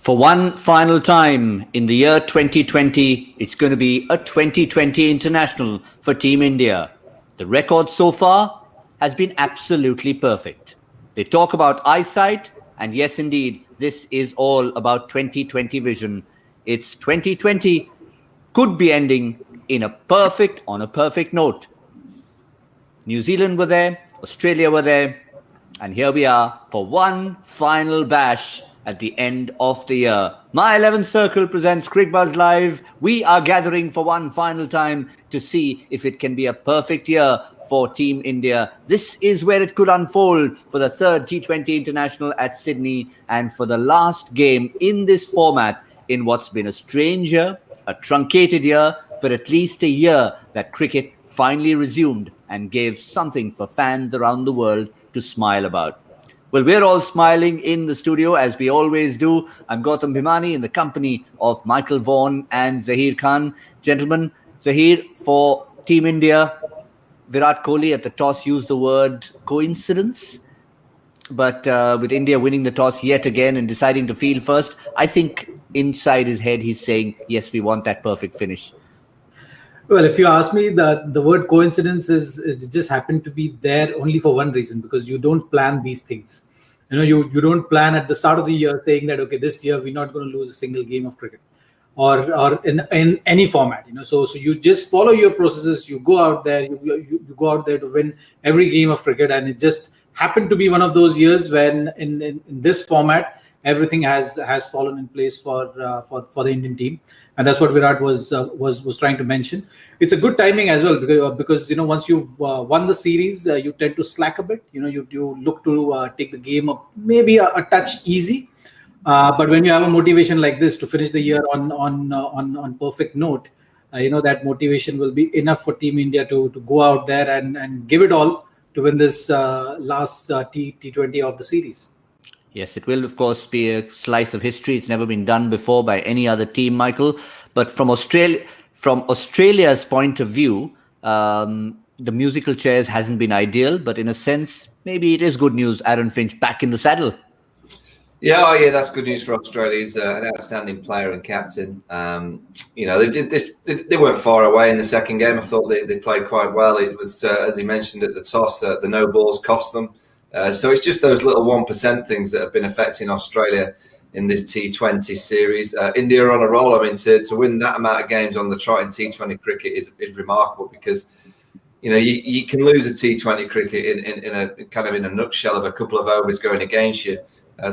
For one final time in the year 2020, it's going to be a 2020 international for Team India. The record so far has been absolutely perfect. They talk about eyesight, and yes, indeed, this is all about 2020 vision. It's 2020 could be ending on a perfect note. New Zealand were there, Australia were there, and here we are for one final bash at the end of the year. My 11th Circle presents Cricbuzz Live. We are gathering for one final time to see if it can be a perfect year for Team India. This is where it could unfold for the third T20 International at Sydney and for the last game in this format in what's been a strange year, a truncated year, but at least a year that cricket finally resumed and gave something for fans around the world to smile about. Well, we're all smiling in the studio, as we always do. I'm Gautam Bhimani in the company of Michael Vaughan and Zaheer Khan. Gentlemen, Zaheer, for Team India, Virat Kohli at the toss used the word coincidence. But with India winning the toss yet again and deciding to field first, I think inside his head he's saying, yes, we want that perfect finish. Well, if you ask me, the word coincidence is just happened to be there only for one reason, because you don't plan these things. You don't plan at the start of the year saying that, okay, this year we're not going to lose a single game of cricket or in any format. So you just follow your processes. You go out there, you go out there to win every game of cricket, and it just happened to be one of those years when in this format everything has fallen in place for the Indian team. And that's what Virat was trying to mention. It's a good timing as well because once you've won the series, you tend to slack a bit. You look to take the game up maybe a touch easy. But when you have a motivation like this to finish the year on perfect note, that motivation will be enough for Team India to go out there and give it all to win this last T20 of the series. Yes, it will, of course, be a slice of history. It's never been done before by any other team, Michael. But from Australia's point of view, the musical chairs hasn't been ideal. But in a sense, maybe it is good news. Aaron Finch back in the saddle. Yeah, that's good news for Australia. He's an outstanding player and captain. They weren't far away in the second game. I thought they played quite well. It was, as he mentioned at the toss, the no balls cost them. So it's just those little 1% things that have been affecting Australia in this T20 series. India are on a roll. I mean, to win that amount of games on the trot in T20 cricket is remarkable because, you can lose a T20 cricket in a kind of in a nutshell of a couple of overs going against you.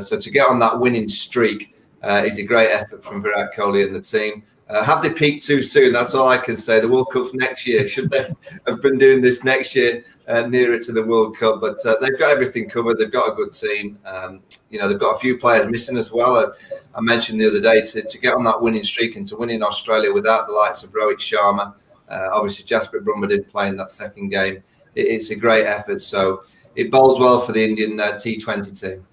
So to get on that winning streak is a great effort from Virat Kohli and the team. Have they peaked too soon? That's all I can say. The World Cup's next year. Should they have been doing this next year nearer to the World Cup? But they've got everything covered. They've got a good team. They've got a few players missing as well. I mentioned the other day to get on that winning streak and to win in Australia without the likes of Rohit Sharma. Obviously, Jasprit Bumrah didn't play in that second game. It's a great effort. So it bodes well for the Indian T20 team.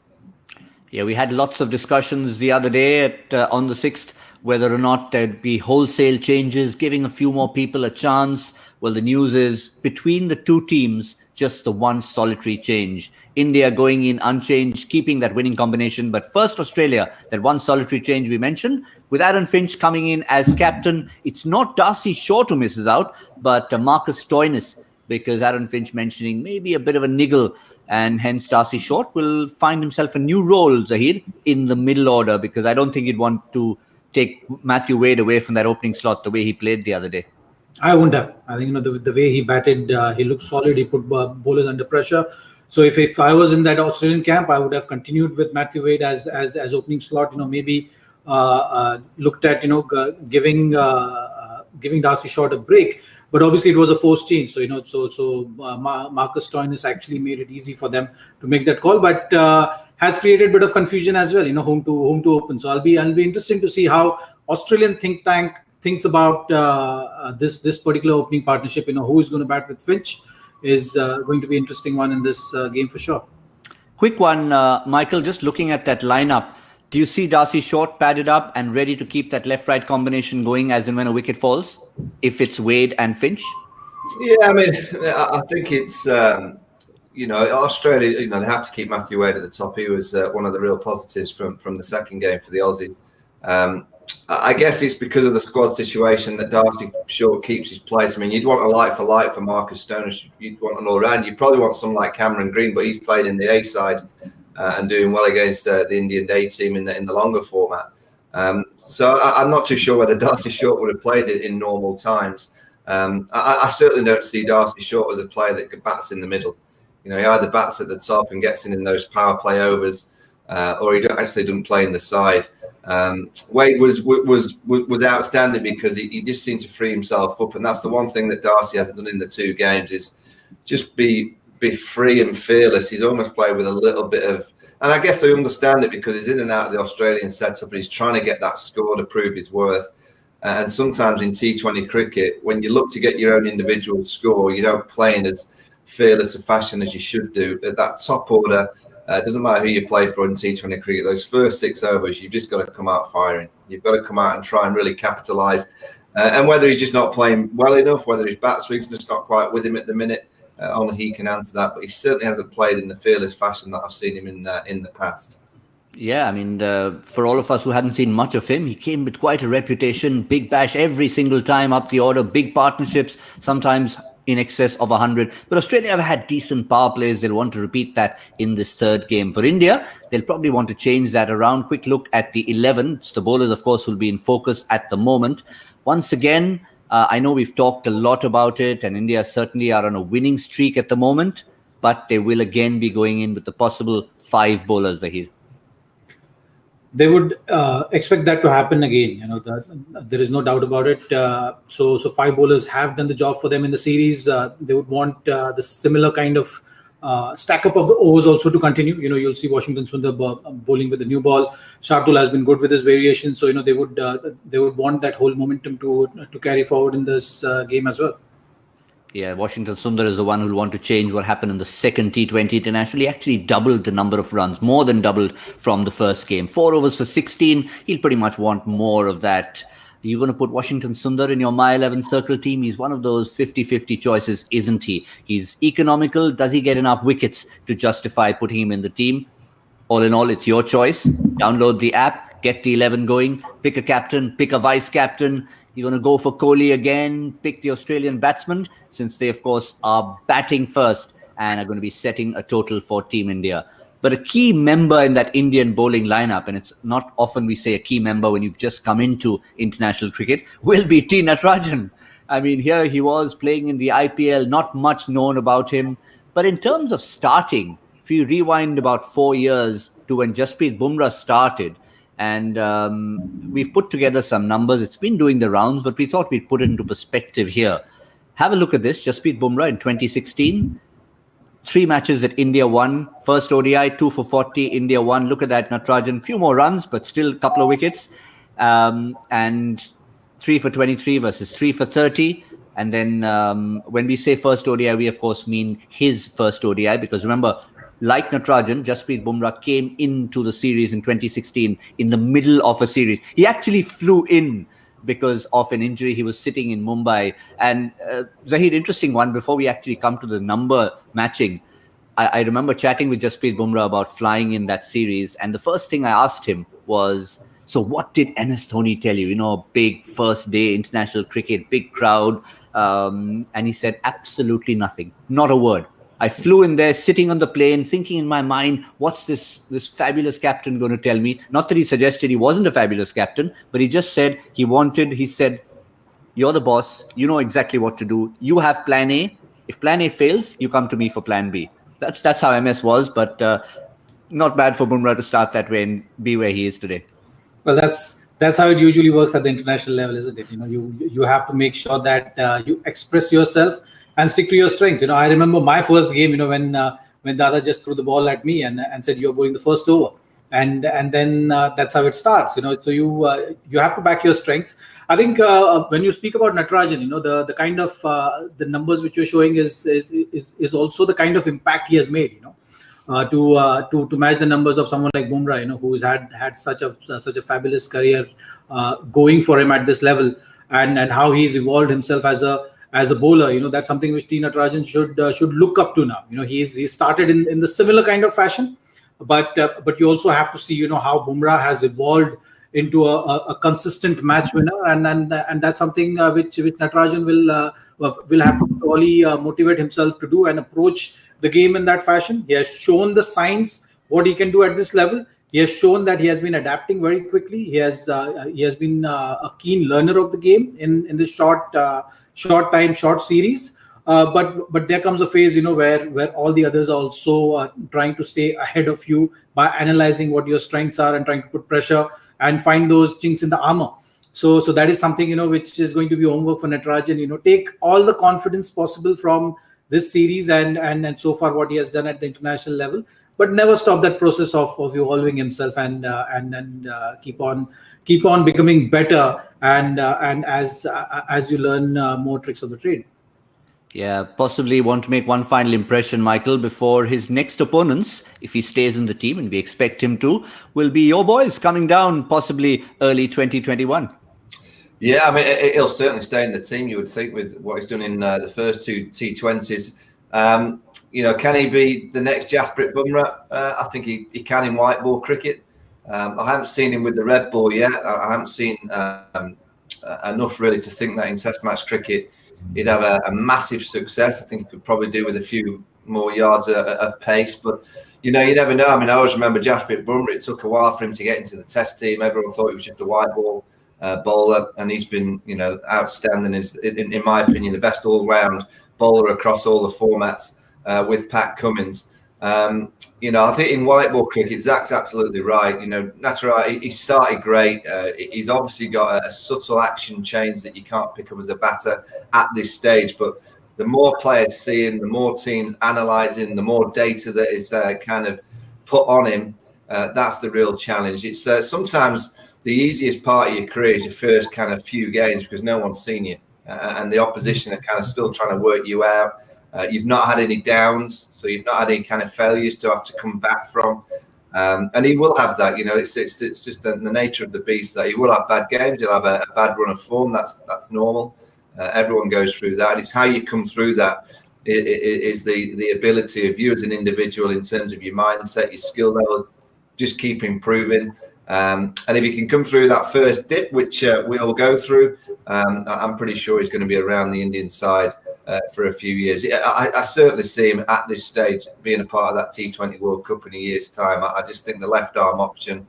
Yeah, we had lots of discussions the other day on the 6th, whether or not there'd be wholesale changes, giving a few more people a chance. Well, the news is between the two teams, just the one solitary change. India going in unchanged, keeping that winning combination. But first, Australia, that one solitary change we mentioned, with Aaron Finch coming in as captain. It's not Darcy Short who misses out, but Marcus Stoinis, because Aaron Finch mentioning maybe a bit of a niggle. And hence Darcy Short will find himself a new role, Zaheer, in the middle order, because I don't think he'd want to take Matthew Wade away from that opening slot the way he played the other day. I wouldn't have. I think the way he batted, he looked solid. He put bowlers under pressure. So if I was in that Australian camp, I would have continued with Matthew Wade as opening slot. Maybe looked at giving Darcy Short a break. But obviously it was a forced change. So Marcus Stoinis actually made it easy for them to make that call. But has created a bit of confusion as well, whom to open. So I'll be interested to see how Australian think tank thinks about this particular opening partnership. Who is going to bat with Finch is going to be an interesting one in this game for sure. Quick one, Michael, just looking at that lineup, do you see Darcy Short padded up and ready to keep that left-right combination going as and when a wicket falls, if it's Wade and Finch? Yeah, I mean, I think it's... Australia, they have to keep Matthew Wade at the top. He was one of the real positives from the second game for the Aussies. I guess it's because of the squad situation that Darcy Short keeps his place. I mean, you'd want a light for light for Marcus Stoner. You'd want an all-round. You'd probably want someone like Cameron Green, but he's played in the A side and doing well against the Indian day team in the longer format. So I'm not too sure whether Darcy Short would have played it in normal times. I certainly don't see Darcy Short as a player that bats in the middle. He either bats at the top and gets in those power play overs, or he doesn't play in the side. Wade was outstanding because he just seemed to free himself up, and that's the one thing that Darcy hasn't done in the two games is just be free and fearless. He's almost played with a little bit of, and I guess I understand it because he's in and out of the Australian setup, and he's trying to get that score to prove his worth. And sometimes in T20 cricket, when you look to get your own individual score, you don't play in as fearless a fashion as you should do. At that top order, it doesn't matter who you play for in T20 cricket, those first 6 overs, you've just got to come out firing. You've got to come out and try and really capitalise. And whether he's just not playing well enough, whether his bat swing's just not quite with him at the minute, only he can answer that. But he certainly hasn't played in the fearless fashion that I've seen him in the past. Yeah, I mean, for all of us who hadn't seen much of him, he came with quite a reputation. Big bash every single time up the order, big partnerships, sometimes in excess of 100. But Australia have had decent power plays. They'll want to repeat that in this third game. For India, they'll probably want to change that around. Quick look at the 11. The bowlers, of course, will be in focus at the moment. Once again, I know we've talked a lot about it, and India certainly are on a winning streak at the moment, but they will again be going in with the possible 5 bowlers, Zaheer. They would expect that to happen again. There is no doubt about it. So 5 bowlers have done the job for them in the series. They would want the similar kind of stack up of the overs also to continue. You'll see Washington Sundar bowling with the new ball. Shardul has been good with his variations. So they would want that whole momentum to carry forward in this game as well. Yeah, Washington Sundar is the one who'll want to change what happened in the second T20 international. He actually doubled the number of runs, more than doubled from the first game. 4 overs for 16. He'll pretty much want more of that. You're going to put Washington Sundar in your My 11 Circle team. He's one of those 50-50 choices, isn't he? He's economical. Does he get enough wickets to justify putting him in the team? All in all, it's your choice. Download the app, get the 11 going, pick a captain, pick a vice captain. You're going to go for Kohli again, pick the Australian batsmen, since they, of course, are batting first and are going to be setting a total for Team India. But a key member in that Indian bowling lineup, and it's not often we say a key member when you've just come into international cricket, will be T. Natarajan. I mean, here he was playing in the IPL, not much known about him. But in terms of starting, if you rewind about 4 years to when Jasprit Bumrah started, and we've put together some numbers. It's been doing the rounds, but we thought we'd put it into perspective here. Have a look at this. Jasprit Bumrah in 2016, 3 matches that India won. First ODI, 2 for 40, India won. Look at that, Natarajan. Few more runs, but still a couple of wickets. And 3 for 23 versus 3 for 30. And then when we say first ODI, we of course mean his first ODI, because remember, like Natarajan, Jasprit Bumrah came into the series in 2016 in the middle of a series. He actually flew in because of an injury. He was sitting in Mumbai. And Zaheer, interesting one, before we actually come to the number matching, I remember chatting with Jasprit Bumrah about flying in that series. And the first thing I asked him was, so what did MS Dhoni tell you? Big first day international cricket, big crowd. And he said, absolutely nothing, not a word. I flew in there, sitting on the plane, thinking in my mind, what's this fabulous captain going to tell me? Not that he suggested he wasn't a fabulous captain, but he just said he said, you're the boss. You know exactly what to do. You have plan A. If plan A fails, you come to me for plan B. That's how MS was, but not bad for Bumrah to start that way and be where he is today. Well, that's how it usually works at the international level, isn't it? You have to make sure that you express yourself and stick to your strengths. I remember my first game, when Dada just threw the ball at me and said, you're bowling the first over. And then that's how it starts, so you have to back your strengths. I think when you speak about Natarajan, the kind of the numbers which you're showing is also the kind of impact he has made, to match the numbers of someone like Bumrah, who's had such a fabulous career going for him at this level, and how he's evolved himself as as a bowler. That's something which T. Natarajan should look up to now. He's started in the similar kind of fashion, but you also have to see how Bumrah has evolved into a consistent match winner, and that's something which Natarajan will have to slowly motivate himself to do and approach the game in that fashion. He has shown the signs what he can do at this level. He has shown that he has been adapting very quickly. He has been a keen learner of the game in this short series. But there comes a phase, where all the others are also trying to stay ahead of you by analyzing what your strengths are and trying to put pressure and find those chinks in the armor. So that is something, which is going to be homework for Natarajan. Take all the confidence possible from this series and so far what he has done at the international level, but never stop that process of evolving himself and keep on becoming better and as you learn more tricks of the trade. Yeah, possibly want to make one final impression, Michael, before his next opponents, if he stays in the team, and we expect him to, will be your boys coming down possibly early 2021. Yeah, I mean, he'll certainly stay in the team, you would think, with what he's done in the first two T20s. Can he be the next Jasprit Bumrah? I think he can in white ball cricket. I haven't seen him with the red ball yet. I haven't seen enough really to think that in Test match cricket he'd have a massive success. I think he could probably do with a few more yards of pace, but you never know. I mean, I always remember Jasprit Bumrah. It took a while for him to get into the Test team. Everyone thought he was just a white ball bowler, and he's been outstanding. In my opinion, the best all-round bowler across all the formats with Pat Cummins. I think in white ball cricket, Zach's absolutely right. Natarajan, he started great. He's obviously got a subtle action change that you can't pick up as a batter at this stage. But the more players seeing, the more teams analysing, the more data that is kind of put on him, that's the real challenge. It's sometimes the easiest part of your career is your first kind of few games because no one's seen you, and the opposition are kind of still trying to work you out. You've not had any downs, so you've not had any kind of failures to have to come back from. And he will have that. It's just the nature of the beast that he will have bad games. He'll have a bad run of form. That's normal. Everyone goes through that. It's how you come through that is the ability of you as an individual in terms of your mindset, your skill level, just keep improving. And if he can come through that first dip, which we'll go through, I'm pretty sure he's going to be around the Indian side for a few years. I certainly see him at this stage being a part of that T20 World Cup in a year's time. I just think the left arm option,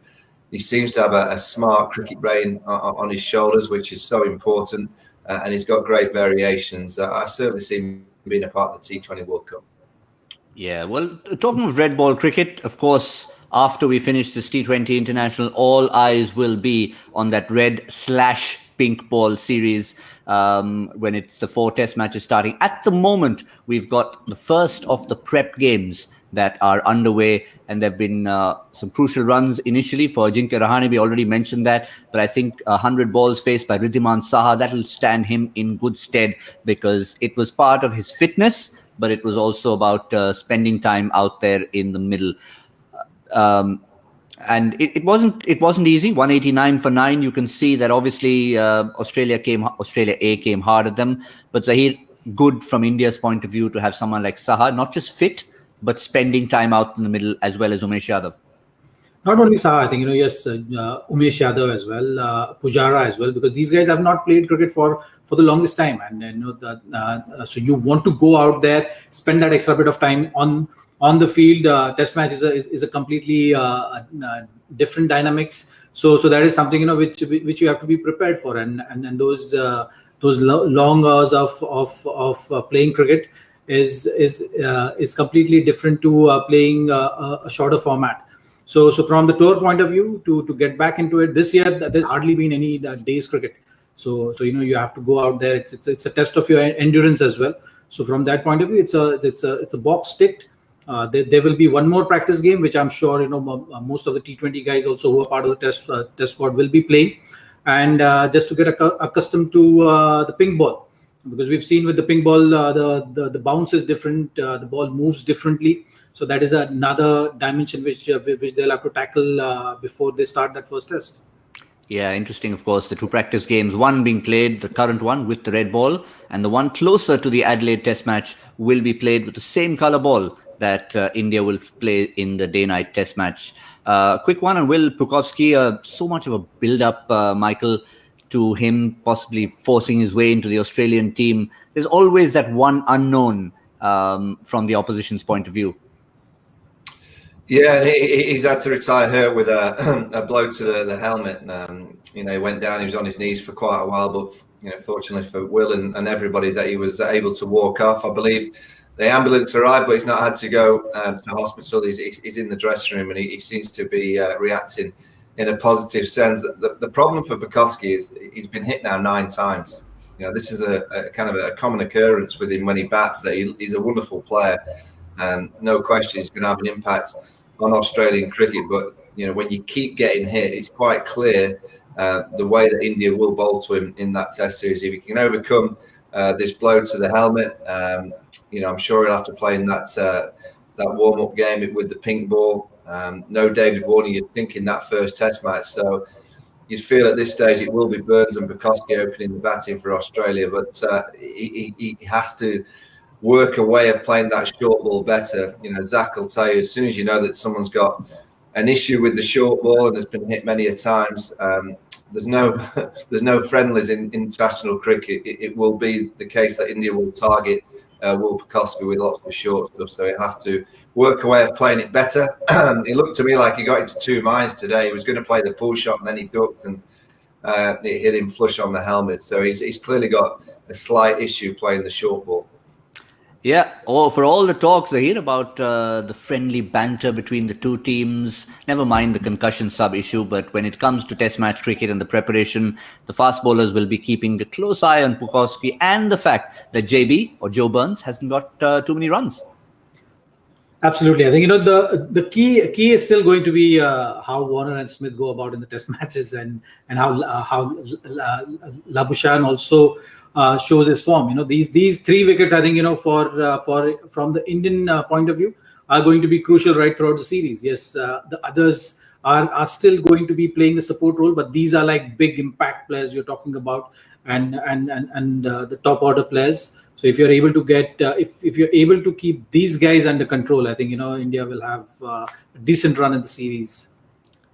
he seems to have a smart cricket brain on his shoulders, which is so important, and he's got great variations. I certainly see him being a part of the T20 World Cup. Yeah, well, talking of red ball cricket, of course, after we finish this T20 International, all eyes will be on that red/pink ball series when it's the 4 Test matches starting. At the moment, we've got the first of the prep games that are underway, and there have been some crucial runs initially for Ajinkya Rahane. We already mentioned that, but I think 100 balls faced by Ridhiman Saha, that will stand him in good stead because it was part of his fitness, but it was also about spending time out there in the middle. And it wasn't easy. 189 for 9. You can see that obviously Australia A came hard at them. But Zaheer, good from India's point of view to have someone like Saha, not just fit, but spending time out in the middle, as well as Umesh Yadav. Not only Saha, I think, yes, Umesh Yadav as well, Pujara as well, because these guys have not played cricket for the longest time. And so you want to go out there, spend that extra bit of time on the field. Test match is a completely different dynamics. So that is something which you have to be prepared for, and those long hours of playing cricket is completely different to playing a shorter format. So from the tour point of view, to get back into it this year, there's hardly been any days cricket. So you have to go out there. It's a test of your endurance as well. So from that point of view, it's a box ticked. There will be one more practice game, which I'm sure most of the T20 guys also who are part of the test squad will be playing, and just to get accustomed to the pink ball, because we've seen with the pink ball the bounce is different, the ball moves differently. So that is another dimension which they'll have to tackle before they start that first test. Yeah, interesting, of course. The two practice games, one being played, the current one with the red ball, and the one closer to the Adelaide Test match will be played with the same colour ball that India will play in the day-night Test match. Quick one on Will Pucovski. So much of a build-up, Michael, to him possibly forcing his way into the Australian team. There's always that one unknown from the opposition's point of view. Yeah, and he's had to retire hurt with a blow to the helmet. He went down. He was on his knees for quite a while, but fortunately for Will and everybody, that he was able to walk off. I believe the ambulance arrived, but he's not had to go to hospital. He's in the dressing room, and he seems to be reacting in a positive sense. The problem for Pucovski is he's been hit now 9 times. This is a kind of a common occurrence with him when he bats. That he's a wonderful player, and no question he's going to have an impact on Australian cricket. But when you keep getting hit, it's quite clear the way that India will bowl to him in that Test series. If he can overcome this blow to the helmet, I'm sure he'll have to play in that warm-up game with the pink ball. No David Warner, you'd think, in that first Test match. So you'd feel at this stage it will be Burns and Pucovski opening the batting for Australia. But he has to work a way of playing that short ball better. Zach will tell you, as soon as you know that someone's got an issue with the short ball and has been hit many a times, there's no friendlies in international cricket. It will be the case that India will target Will Pucovski with lots of short stuff, so he'll have to work a way of playing it better. It looked to me like he got into 2 minds today. He was going to play the pull shot, and then he ducked, and it hit him flush on the helmet. So he's clearly got a slight issue playing the short ball. Yeah, for all the talks I hear about the friendly banter between the two teams, never mind the concussion sub issue, but when it comes to Test match cricket and the preparation, the fast bowlers will be keeping a close eye on Pucovski and the fact that JB or Joe Burns hasn't got too many runs. Absolutely. I think the key is still going to be how Warner and Smith go about in the Test matches, and how Labuschagne also shows his form. These 3 wickets, I think, for from the Indian point of view, are going to be crucial right throughout the series. Yes, the others are still going to be playing the support role, but these are like big impact players you're talking about, and the top order players. So if you're able to get, if you're able to keep these guys under control, I think India will have a decent run in the series.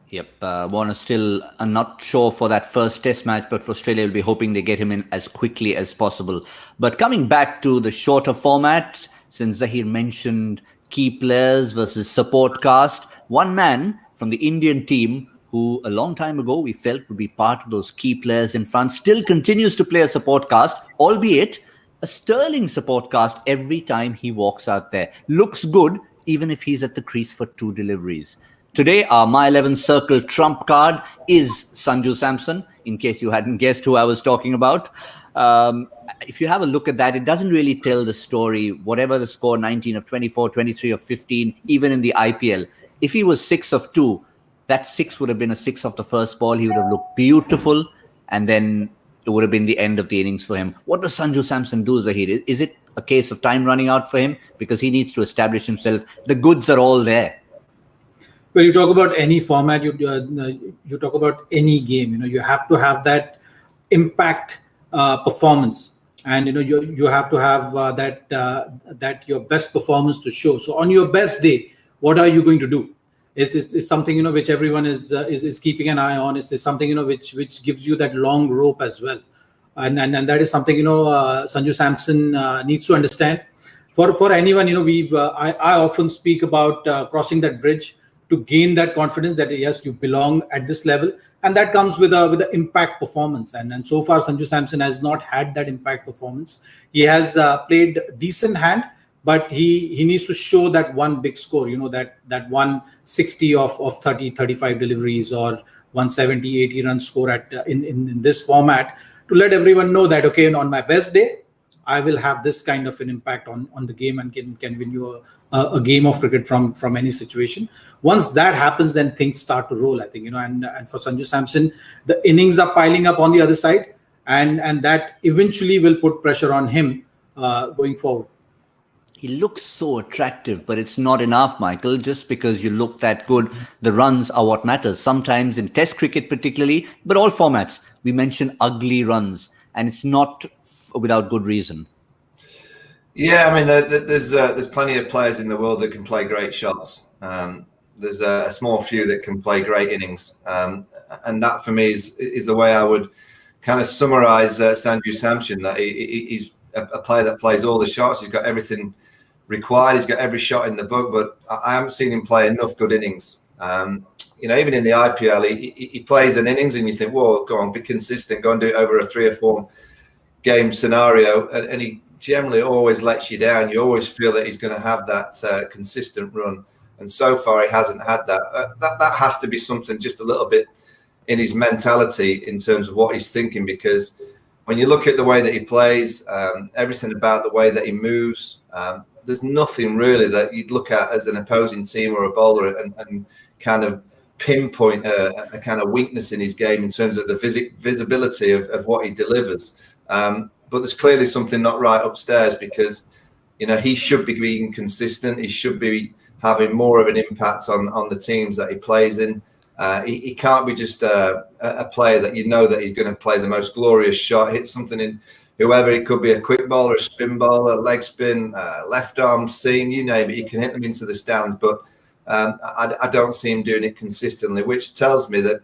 Yep, Warner still not sure for that first Test match, but for Australia will be hoping they get him in as quickly as possible. But coming back to the shorter format, since Zaheer mentioned key players versus support cast, one man from the Indian team who a long time ago we felt would be part of those key players in front still continues to play a support cast, albeit a sterling support cast every time he walks out there. Looks good even if he's at the crease for 2 deliveries. Today, our My 11 Circle trump card is Sanju Samson, in case you hadn't guessed who I was talking about. If you have a look at that, it doesn't really tell the story. Whatever the score, 19 of 24, 23 of 15, even in the IPL. If he was 6 of 2, that 6 would have been a 6 of the first ball. He would have looked beautiful, and then it would have been the end of the innings for him. What does Sanju Samson do, Zaheer? Is it a case of time running out for him? Because he needs to establish himself. The goods are all there. Well, you talk about any format, you talk about any game. You have to have that impact performance, and you have to have that your best performance to show. So on your best day, what are you going to do? Is something which everyone is keeping an eye on. Is something which gives you that long rope as well, and that is something Sanju Samson needs to understand. For anyone, I often speak about crossing that bridge to gain that confidence that yes, you belong at this level, and that comes with the impact performance. And so far, Sanju Samson has not had that impact performance. He has played decent hand, but he needs to show that one big score. That 160 of 30, 35 deliveries, or 170, 80 run score in this format, to let everyone know that okay, on my best day, I will have this kind of an impact on the game and can win you a game of cricket from any situation. Once that happens, then things start to roll, I think, and for Sanju Samson, the innings are piling up on the other side, and that eventually will put pressure on him going forward. He looks so attractive, but it's not enough, Michael. Just because you look that good, the runs are what matters. Sometimes in Test cricket particularly, but all formats, we mention ugly runs, and it's not without good reason. Yeah, I mean, there's plenty of players in the world that can play great shots. There's a small few that can play great innings, and that for me is the way I would kind of summarise Sanju Samson. That he's a player that plays all the shots. He's got everything required. He's got every shot in the book, but I haven't seen him play enough good innings. Even in the IPL, he plays an innings, and you think, "Whoa, go on, be consistent. Go and do it over a 3 or 4 game scenario," and he generally always lets you down. You always feel that he's going to have that consistent run, and so far he hasn't had that. That has to be something just a little bit in his mentality in terms of what he's thinking, because when you look at the way that he plays, everything about the way that he moves, there's nothing really that you'd look at as an opposing team or a bowler and kind of pinpoint a kind of weakness in his game in terms of the visibility of what he delivers. But there's clearly something not right upstairs, because he should be being consistent. He should be having more of an impact on the teams that he plays in. He can't be just a player that that he's going to play the most glorious shot, hit something in whoever. It could be a quick bowler, a spin bowler, leg spin, left arm seam, you name it. He can hit them into the stands, but I don't see him doing it consistently, which tells me that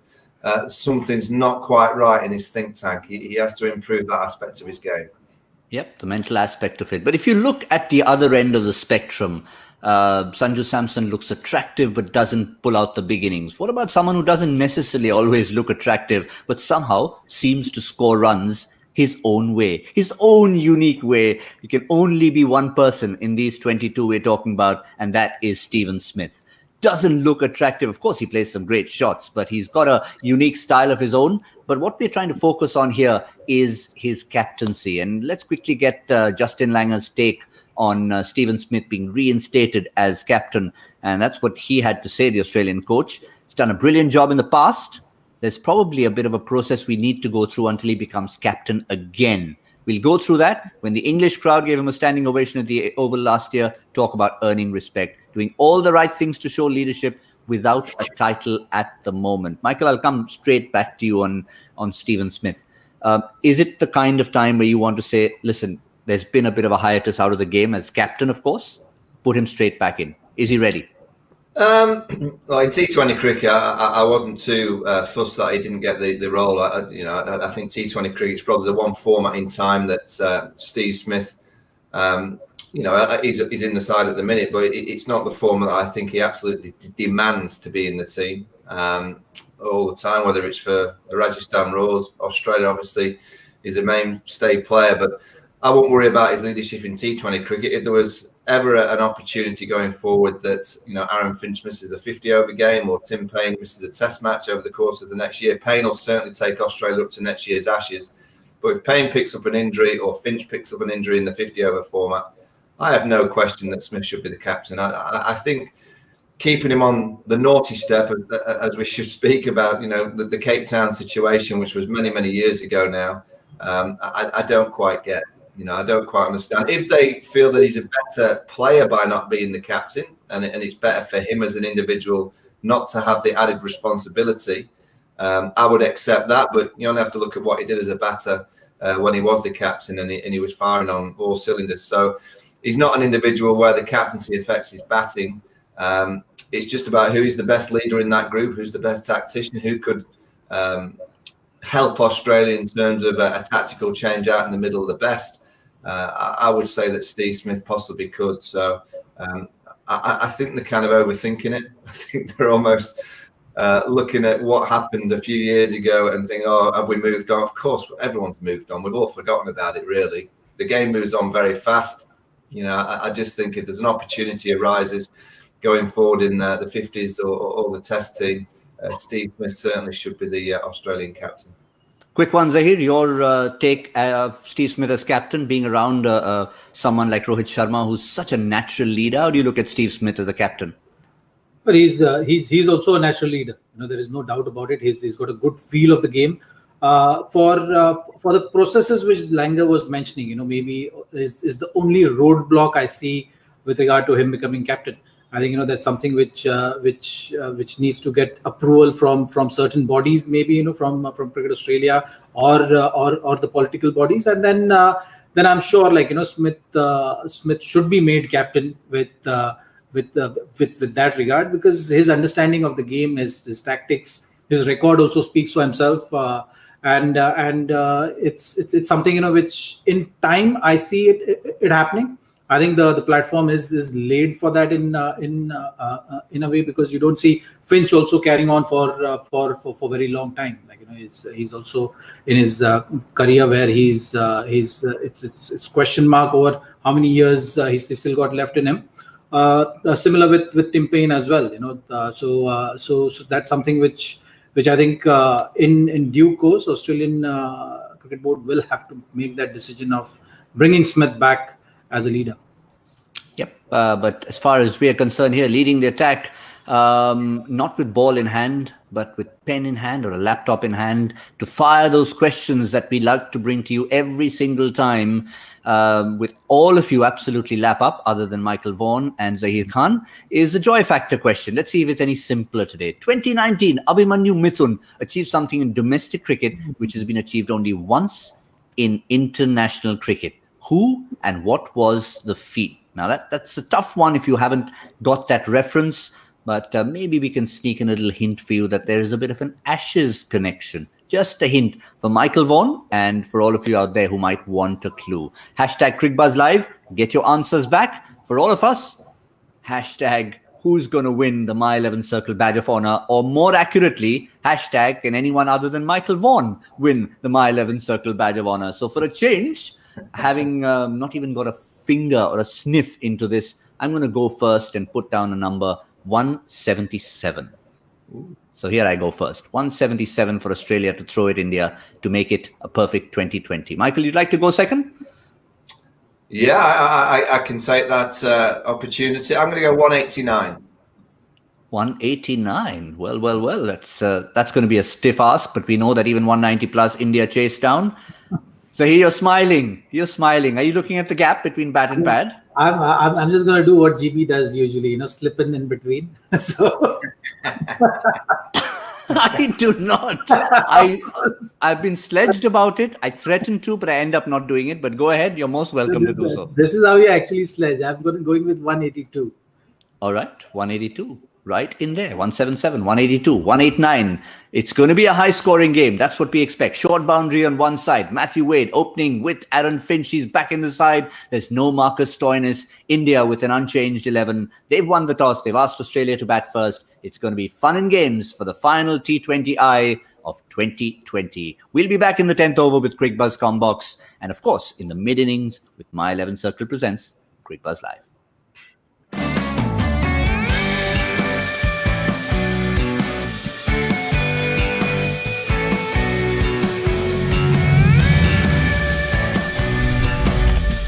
something's not quite right in his think tank. He has to improve that aspect of his game. Yep, the mental aspect of it. But if you look at the other end of the spectrum, Sanju Samson looks attractive but doesn't pull out the big innings. What about someone who doesn't necessarily always look attractive but somehow seems to score runs his own way, his own unique way? You can only be one person in these 22 we're talking about, and that is Steven Smith. Doesn't look attractive. Of course, he plays some great shots, but he's got a unique style of his own. But what we're trying to focus on here is his captaincy. And let's quickly get Justin Langer's take on Steven Smith being reinstated as captain. And that's what he had to say, the Australian coach. He's done a brilliant job in the past. There's probably a bit of a process we need to go through until he becomes captain again. We'll go through that when the English crowd gave him a standing ovation at the Oval last year. Talk about earning respect, doing all the right things to show leadership without a title at the moment. Michael, I'll come straight back to you on Steven Smith. Is it the kind of time where you want to say, listen, there's been a bit of a hiatus out of the game as captain, of course, put him straight back in? Is he ready? Well, in T20 cricket, I wasn't too fussed that he didn't get the role. I think T20 cricket is probably the one format in time that Steve Smith, he's in the side at the minute, but it's not the format that I think he absolutely demands to be in the team all the time, whether it's for the Rajasthan Royals. Australia, obviously, is a mainstay player, but I won't worry about his leadership in T20 cricket. If there was ever an opportunity going forward that Aaron Finch misses the 50-over game or Tim Payne misses a test match over the course of the next year, Payne will certainly take Australia up to next year's Ashes. But if Payne picks up an injury or Finch picks up an injury in the 50-over format, I have no question that Smith should be the captain. I think keeping him on the naughty step, as we should speak about, the Cape Town situation, which was many, many years ago now, I don't quite get. I don't quite understand. If they feel that he's a better player by not being the captain, and it's better for him as an individual not to have the added responsibility, I would accept that. But you only have to look at what he did as a batter when he was the captain, and he was firing on all cylinders. So he's not an individual where the captaincy affects his batting. It's just about who is the best leader in that group, who's the best tactician, who could help Australia in terms of a tactical change out in the middle of the best. I would say that Steve Smith possibly could. So I think they're kind of overthinking it. I think they're almost looking at what happened a few years ago and think, oh, have we moved on? Of course, everyone's moved on. We've all forgotten about it, really. The game moves on very fast. I just think if there's an opportunity arises going forward in the 50s or the test team, Steve Smith certainly should be the Australian captain. Quick one, Zaheer, your take of Steve Smith as captain, being around someone like Rohit Sharma, who's such a natural leader. How do you look at Steve Smith as a captain? But he's also a natural leader. There is no doubt about it. He's got a good feel of the game. For the processes which Langer was mentioning, maybe is the only roadblock I see with regard to him becoming captain. I think that's something which needs to get approval from certain bodies, maybe from Cricket Australia or the political bodies, and then I'm sure Smith should be made captain with that regard, because his understanding of the game, his tactics, his record also speaks for himself, and it's something which in time I see it happening. I think the platform is laid for that in a way, because you don't see Finch also carrying on for very long time. He's also in his career where it's question mark over how many years he's still got left in him. Similar with Tim Payne as well. So that's something which I think in due course Australian Cricket Board will have to make that decision of bringing Smith back as a leader. Yep. But as far as we are concerned here, leading the attack, not with ball in hand, but with pen in hand or a laptop in hand, to fire those questions that we like to bring to you every single time, with all of you absolutely lap up, other than Michael Vaughan and Zaheer Khan, is the joy factor question. Let's see if it's any simpler today. 2019, Abhimanyu Mithun achieved something in domestic cricket which has been achieved only once in international cricket. Who and what was the feat? Now, that's a tough one if you haven't got that reference, but maybe we can sneak in a little hint for you that there is a bit of an Ashes connection. Just a hint for Michael Vaughan and for all of you out there who might want a clue. Hashtag Cricbuzz Live. Get your answers back. For all of us, hashtag who's going to win the My 11 Circle Badge of Honor, or more accurately, hashtag can anyone other than Michael Vaughan win the My 11 Circle Badge of Honor. So for a change, having not even got a finger or a sniff into this, I'm going to go first and put down a number 177. So here I go first. 177 for Australia to throw at India to make it a perfect 2020. Michael, you'd like to go second? Yeah, I can take that opportunity. I'm going to go 189. 189. Well. That's going to be a stiff ask, but we know that even 190 plus India chased down. So here you're smiling. Are you looking at the gap between bat and pad? I'm just going to do what GB does usually, slipping in between. So I do not. I've been sledged about it. I threatened to, but I end up not doing it. But go ahead. You're most welcome to do so. This is how you actually sledge. I'm going with 182. All right, 182. Right in there. 177, 182, 189. It's going to be a high-scoring game. That's what we expect. Short boundary on one side. Matthew Wade opening with Aaron Finch. He's back in the side. There's no Marcus Stoinis. India with an unchanged 11. They've won the toss. They've asked Australia to bat first. It's going to be fun and games for the final T20I of 2020. We'll be back in the 10th over with Cricbuzz Combox. And of course, in the mid-innings with My 11 Circle presents Cricbuzz Live.